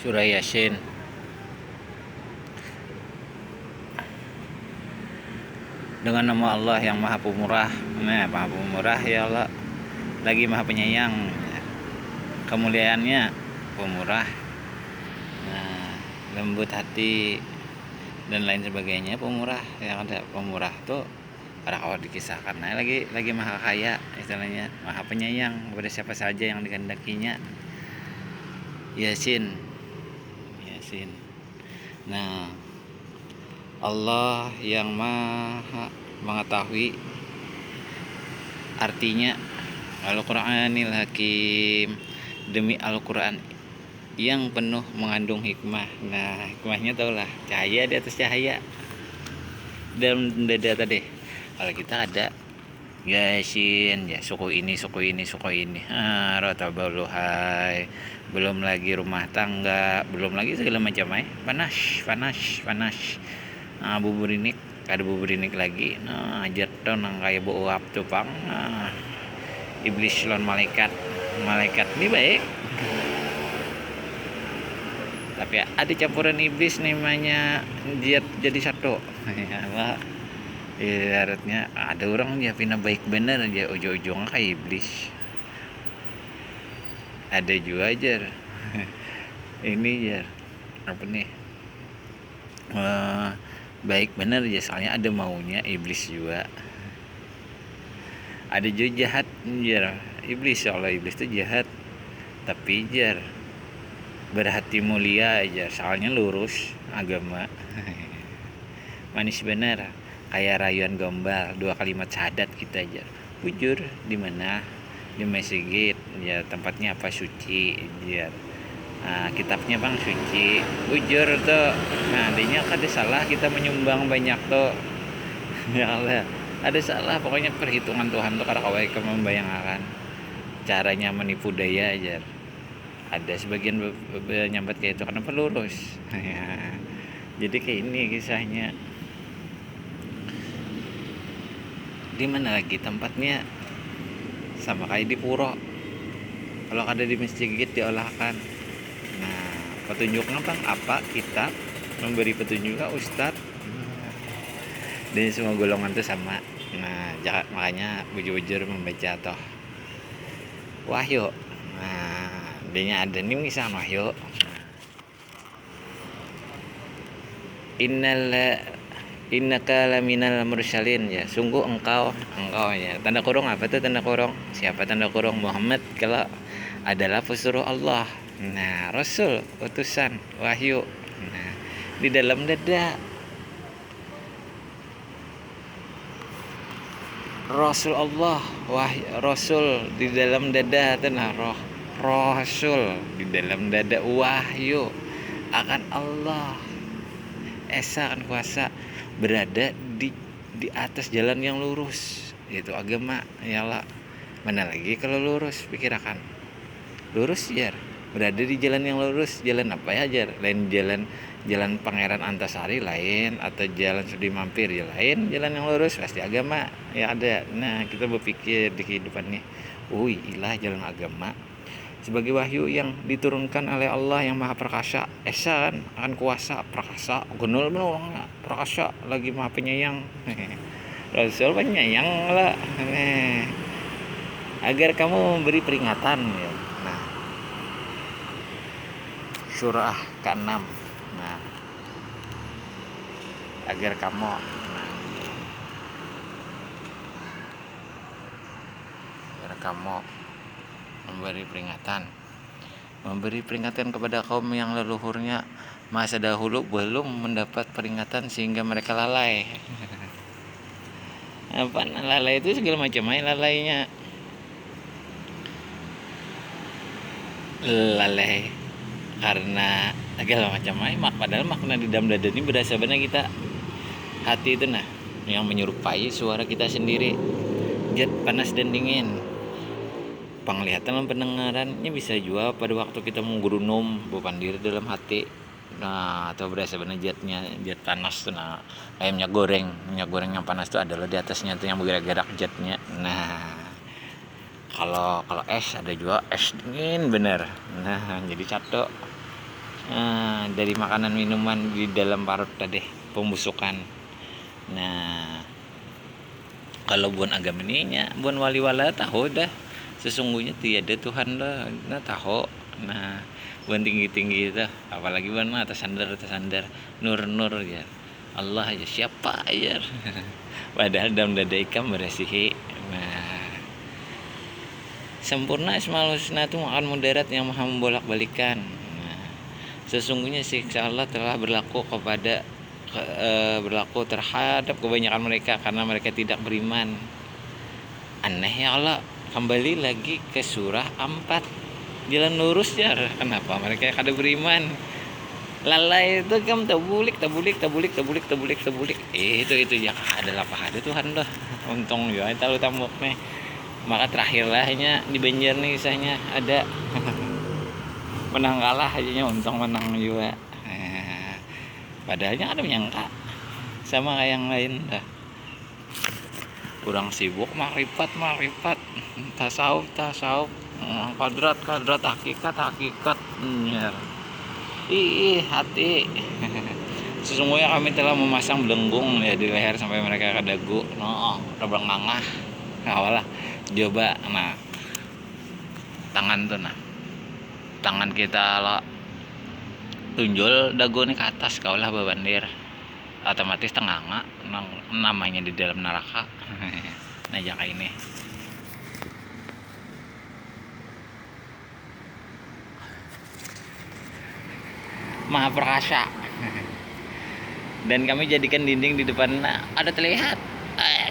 Surah Yasin. Dengan nama Allah yang Maha Pemurah. Nah, Maha Pemurah ya Allah, lagi Maha Penyayang. Kemuliaannya pemurah. Nah, lembut hati dan lain sebagainya. Pemurah yang ada pemurah tuh para kalau dikisahkan. Nah, lagi Maha Kaya istilahnya, Maha Penyayang kepada siapa saja yang dikehendakinya. Yasin. Yasin. Nah, Allah yang Maha mengetahui artinya Al-Qur'anil Hakim, demi Al-Qur'an yang penuh mengandung hikmah. Nah, hikmahnya taulah, cahaya di atas cahaya dalam dada tadi. Kalau kita ada Yasin, ya suku ini, rotabuluhai, belum lagi rumah tangga, belum lagi segala macam panas. Nah, buburinik, ada buburinik lagi. Nah, jatuh nang kayak buuap tupang. Nah, iblis lawan malaikat ini baik, tapi ada campuran iblis namanya jadi satu. Ya, ibaratnya ada orang ya pina baik bener aja ujung-ujungnya kayak iblis. Ada juga aja ini ya apa nih, baik bener ya, soalnya ada maunya iblis juga. Ada juga jahat ya iblis, soalnya iblis itu jahat tapi jar berhati mulia aja, soalnya lurus agama. Manis bener kayak rayuan gombal, 2 kalimat syahadat kita aja. Bujur di mana? Di masjid ya, tempatnya apa, suci ya. Nah, kitabnya bang suci, bujur tuh. Nah, adanya ada salah kita menyumbang banyak tuh. Ya Allah, ada salah pokoknya perhitungan Tuhan tuh karena kawai membayangkan caranya menipu daya aja. Ada sebagian nyambat kayak itu kenapa lurus. Ya, jadi kayak ini kisahnya. Di mana lagi tempatnya sama kayak di pura, kalau ada di masjid diolahkan. Nah, petunjuknya bang apa, kitab memberi petunjuk ustadz, dan semua golongan itu sama. Nah, makanya bujur-bujur membaca toh wahyu. Nah, adanya ada nih misal wahyu, innaka laminal mursalin ya, sungguh engkau ya, tanda kurung apa tuh tanda kurung, siapa tanda kurung, Muhammad kalau adalah pesuruh Allah. Nah, Rasul utusan wahyu. Nah, di dalam dada Rasul Allah, Rasul di dalam dada tanah roh, Rasul di dalam dada wahyu akan Allah. Esa akan kuasa berada di atas jalan yang lurus, yaitu agama ya Allah. Mana lagi kalau lurus, pikirkan lurus jar, berada di jalan yang lurus. Jalan apa ya jar, lain jalan Pangeran Antasari lain, atau jalan Sudi Mampir ya lain. Jalan yang lurus pasti agama ya ada. Nah, kita berpikir di kehidupan nih, ilah jalan agama sebagai wahyu yang diturunkan oleh Allah yang Maha Perkasa. Esa kan akan kuasa perkasa, gunul orangnya perkasa lagi Maha Penyayang. Rasul penyayang lah. Agar kamu memberi peringatan ya. Nah, surah ke-6. Nah, agar kamu memberi peringatan kepada kaum yang leluhurnya masa dahulu belum mendapat peringatan sehingga mereka lalai. Apa lalai itu segala macam lalainya. Lalai karena segala macam padahal makna di dalam dada ini berasa benar kita hati itu nah yang menyerupai suara kita sendiri, zat panas dan dingin. Penglihatan dan pendengarannya bisa juga pada waktu kita menggerunum beban diri dalam hati. Nah, atau berasa benar zat panas tuh. Nah, kayak minyak goreng yang panas tuh adalah di atasnya tuh yang bergerak zatnya. Nah, kalau es ada juga es dingin bener. Nah, jadi satu. dari makanan minuman di dalam parut tadi, pembusukan. Nah, kalau buan agama ini nya buan wali wala tahu dah sesungguhnya tiada Tuhan lah, nah tahu. Nah, buan tinggi tinggi itu apalagi buan mah atas sandar nur nur ya Allah ya siapa ya. Padahal dalam dada ikan berasihi. Nah, sempurna Asmaul Husna itu makan mudarat yang maha membolak-balikan. Nah, sesungguhnya siksa Allah telah berlaku terhadap kebanyakan mereka karena mereka tidak beriman. Aneh ya Allah, kembali lagi ke surah 4 jalan lurus ya. Kenapa mereka kada beriman? Lalai itu kan tabulik. Itu ya ada apa ada Tuhan dah. Untung ya tahu tambok nih. Maka terakhirlahnya di Banjar nih kisahnya ada menang kalah aja untung menang juga. Padahalnya ada menyangka sama kayak yang lain dah. Kurang sibuk makrifat tasawuf kadrat hakikat ya. Hati. Sesungguhnya kami telah memasang belenggung ya di leher sampai mereka kadagu. Terbang ngangah. Awalah coba tangan kita lah tunjul dagu nih ke atas kaulah babandir otomatis tenganga namanya di dalam neraka. Nah jaka ini maha perkasa. Dan kami jadikan dinding di depan ada terlihat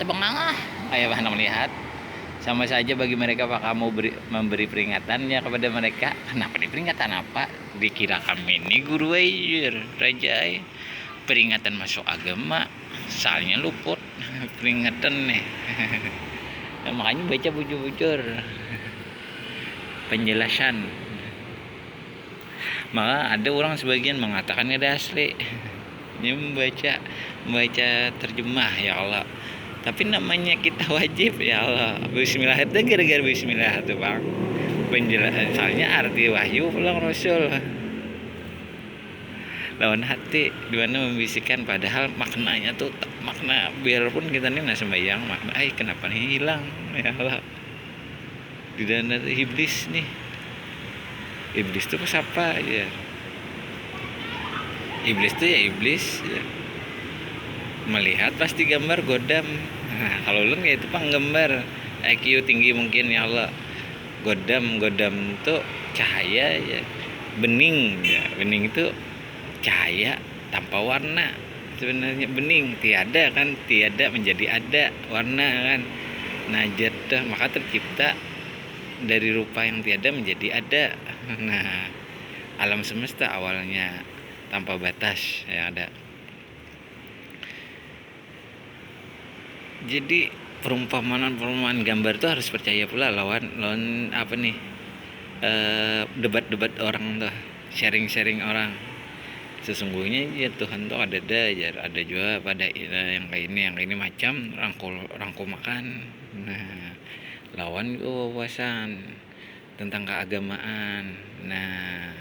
tebang nangah ayah bahan melihat. Sama saja bagi mereka apa kamu memberi peringatannya kepada mereka. Kenapa diperingatan apa? Dikira kami ini guru raja peringatan masuk agama soalnya luput peringatan nih. Nah, makanya baca bujur-bujur penjelasan. Maka ada orang sebagian mengatakannya ada asli. Ini membaca terjemah ya Allah. Tapi namanya kita wajib ya Allah. Bismillah itu gara-gara bismillah tuh bang. Penjelasan soalnya arti wahyu pulang Rasul. Lawan hati dimana membisikkan padahal maknanya tuh makna biarpun kita nih nggak sembahyang makna kenapa nih hilang ya Allah. Di dalam iblis nih. Iblis tuh siapa ya? Iblis tuh ya iblis ya. Melihat pasti gambar godam. Nah, kalau lu kayak itu penggambar IQ tinggi mungkin ya Allah. Godam tuh cahaya ya. Bening ya. Bening itu cahaya tanpa warna. Sebenarnya bening tiada menjadi ada warna kan. Najat maka tercipta dari rupa yang tiada menjadi ada. Nah, alam semesta awalnya tanpa batas ya ada. Jadi perumpamaan gambar itu harus percaya pula lawan apa nih debat orang tuh sharing orang. Sesungguhnya ya Tuhan tuh ada juga pada yang kayak ini macam rangkul makan. Nah, lawan wawasan tentang keagamaan. Nah,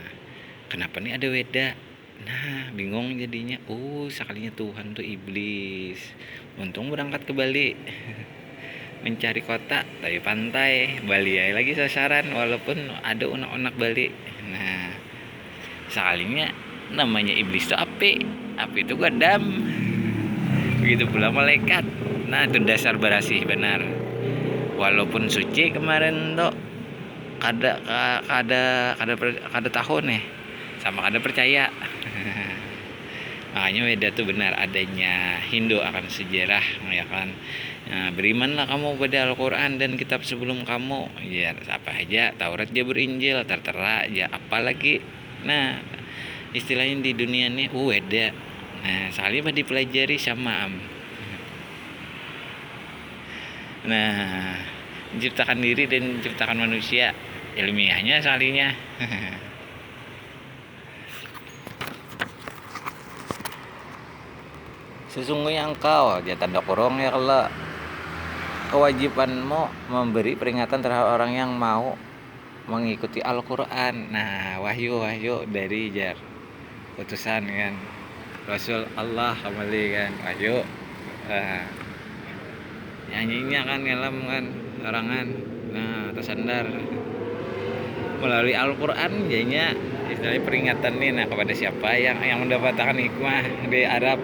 kenapa nih ada weda? Nah, bingung jadinya. Sekalinya Tuhan tuh iblis. Untung berangkat ke Bali. Mencari kota dari pantai Bali ya lagi sasaran walaupun ada unak-unak Bali. Nah, sekalinya namanya iblis tuh api itu godam. Begitu pula malaikat. Nah, itu dasar berasih benar. Walaupun suci kemarin tuh kada tahu nih sama kada percaya. Makanya beda tuh benar adanya Hindu akan sejarah ya kan. Nah, berimanlah kamu pada Al-Quran dan kitab sebelum kamu ya apa aja Taurat Jabur Injil tertera ya apalagi. Nah, istilahnya di dunia ini beda. Nah, salibah dipelajari sama nah, menciptakan diri dan menciptakan manusia ilmiahnya salinya. Sesungguhnya engkau dia tanda kurung ya Allah kewajibanmu memberi peringatan terhadap orang yang mau mengikuti Al-Quran. Nah, wahyu dari jar utusan kan, Rasul Allah kembali kan, ayo nyanyinya kan ngelam kan larangan, nah tersandar melalui Al-Quran jadinya istilahnya peringatan nih, nah kepada siapa yang mendapatkan hikmah di Arab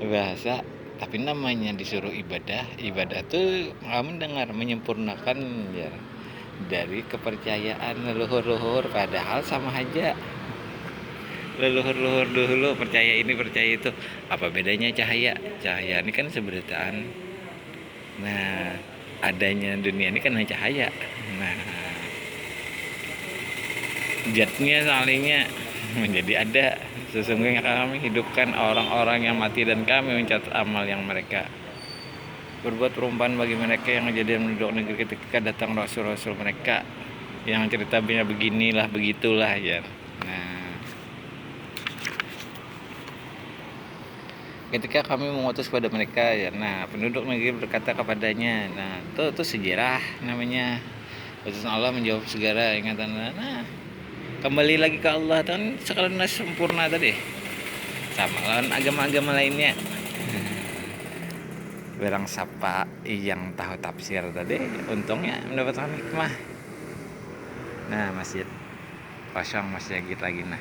bahasa, tapi namanya disuruh ibadah tuh kamu dengar menyempurnakan ya dari kepercayaan leluhur padahal sama aja. Leluhur dulu percaya ini percaya itu, apa bedanya cahaya ini kan seberitaan, nah adanya dunia ini kan hanya cahaya, nah jatnya salingnya menjadi ada. Sesungguhnya kami hidupkan orang-orang yang mati dan kami mencatat amal yang mereka berbuat. Perumpamaan bagi mereka yang kejadian penduduk negeri ketika datang rasul-rasul mereka yang ceritanya beginilah begitulah ya. Nah, ketika kami mengutus kepada mereka ya, nah penduduk negeri berkata kepadanya, nah itu sejarah namanya. Utusan Allah menjawab segala ingatan. Nah kembali lagi ke Allah kan sekalian sempurna tadi sama lawan agama-agama lainnya. Barang siapa yang tahu tafsir tadi untungnya mendapatkan hikmah. Nah masjid kosong masih lagi nah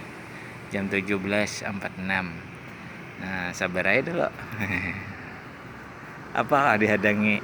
jam 17.46. Nah sabar aja dulu. Apa dihadangi.